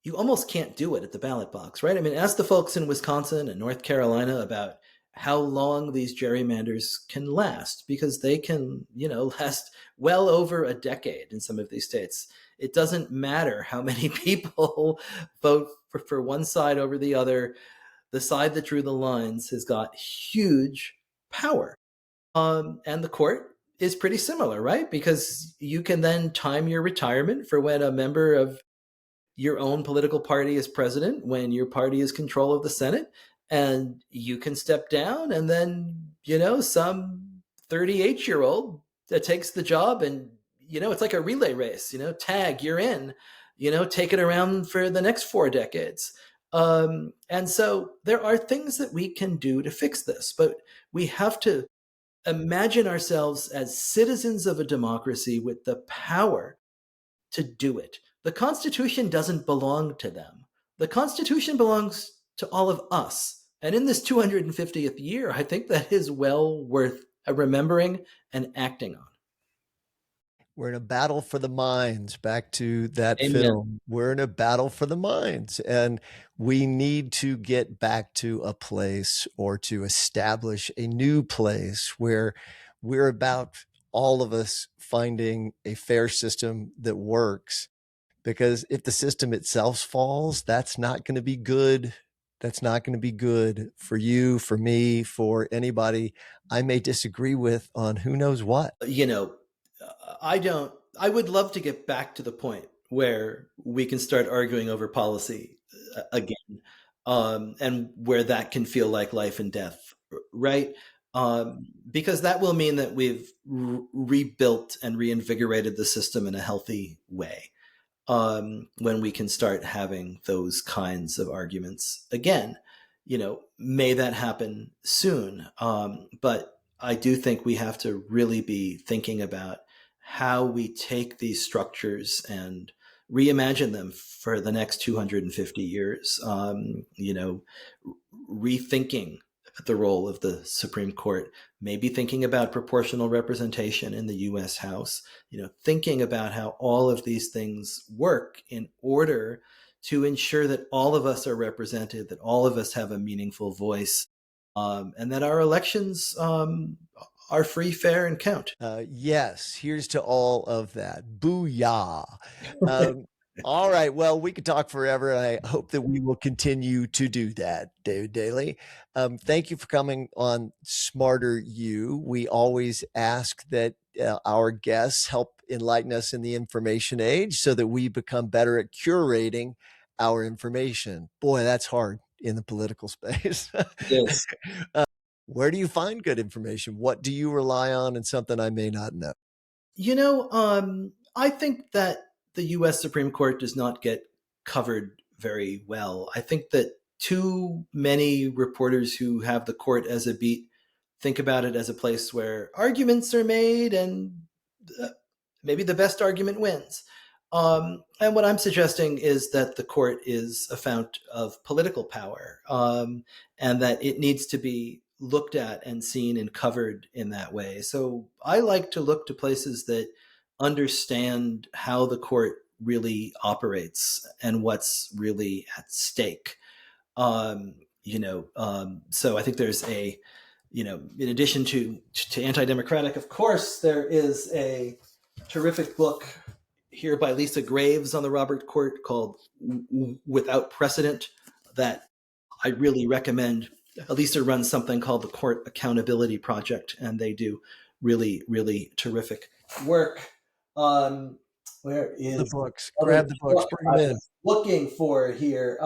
A: You almost can't do it at the ballot box, right? I mean, ask the folks in Wisconsin and North Carolina about how long these gerrymanders can last, because they can, last well over a decade in some of these states. It doesn't matter how many people vote for one side over the other. The side that drew the lines has got huge power. And the court is pretty similar, right? Because you can then time your retirement for when a member of your own political party is president, when your party is control of the Senate, and you can step down, and then, some 38-year-old that takes the job, and, it's like a relay race, tag, you're in, take it around for the next 4 decades. And so there are things that we can do to fix this, but we have to imagine ourselves as citizens of a democracy with the power to do it. The Constitution doesn't belong to them. The Constitution belongs to all of us. And in this 250th year, I think that is well worth remembering and acting on.
B: We're in a battle for the minds. Back to that
A: Amen.
B: film. We're in a battle for the minds. And we need to get back to a place, or to establish a new place, where we're about all of us finding a fair system that works. Because if the system itself falls, that's not going to be good. That's not going to be good for you, for me, for anybody I may disagree with on who knows what.
A: I would love to get back to the point where we can start arguing over policy again, and where that can feel like life and death, right? Because that will mean that we've rebuilt and reinvigorated the system in a healthy way. When we can start having those kinds of arguments again. May that happen soon. But I do think we have to really be thinking about how we take these structures and reimagine them for the next 250 years. Rethinking the role of the Supreme Court, maybe thinking about proportional representation in the US House, thinking about how all of these things work in order to ensure that all of us are represented, that all of us have a meaningful voice, and that our elections are free, fair, and count.
B: Yes, here's to all of that. Booyah. All right. Well, we could talk forever. I hope that we will continue to do that, David Daley. Thank you for coming on Smarter You. We always ask that our guests help enlighten us in the information age so that we become better at curating our information. Boy, that's hard. in the political space.
A: Yes.
B: Where do you find good information? What do you rely on, and something I may not know?
A: I think that the US Supreme Court does not get covered very well. I think that too many reporters who have the court as a beat think about it as a place where arguments are made and maybe the best argument wins. And what I'm suggesting is that the court is a fount of political power, and that it needs to be looked at and seen and covered in that way. So I like to look to places that understand how the court really operates and what's really at stake. So I think there's in addition to anti-democratic, of course, there is a terrific book here by Lisa Graves on the Robert Court called Without Precedent that I really recommend. Lisa runs something called the Court Accountability Project, and they do really, really terrific work. Where is
B: the books? Grab the books, bring them in.
A: Looking for here.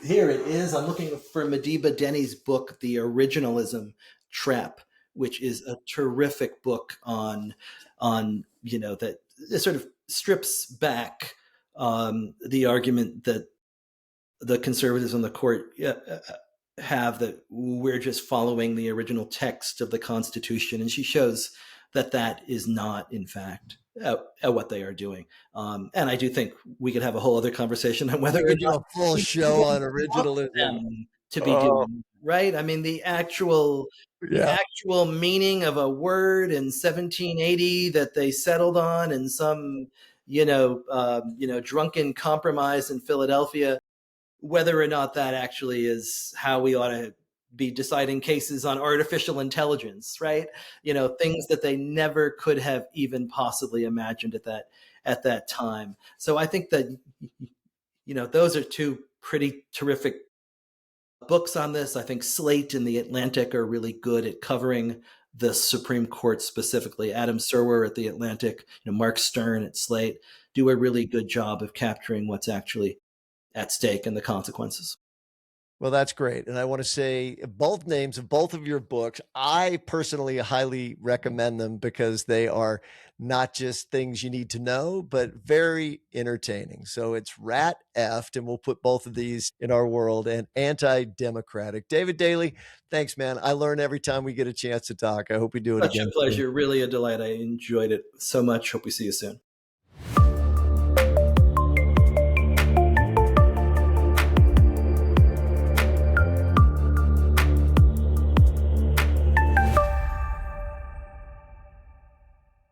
A: Here it is. I'm looking for Madiba Denny's book, The Originalism Trap, which is a terrific book on that sort of strips back the argument that the conservatives on the court have, that we're just following the original text of the Constitution, and she shows that that is not, in fact, what they are doing. And I do think we could have a whole other conversation on whether
B: we could do a full show on originalism
A: to be doing, right? I mean, the actual meaning of a word in 1780 that they settled on in some drunken compromise in Philadelphia, whether or not that actually is how we ought to be deciding cases on artificial intelligence, right? Things that they never could have even possibly imagined at that time. So I think that those are two pretty terrific books on this. I think Slate and The Atlantic are really good at covering the Supreme Court specifically. Adam Serwer at The Atlantic, Mark Stern at Slate do a really good job of capturing what's actually at stake and the consequences.
B: Well, that's great. And I want to say both names of both of your books. I personally highly recommend them because they are not just things you need to know, but very entertaining. So it's Rat F, and we'll put both of these in our world, and Anti-Democratic. David Daley, thanks, man. I learn every time we get a chance to talk. I hope we do it again.
A: Such a pleasure. Really a delight. I enjoyed it so much. Hope we see you soon.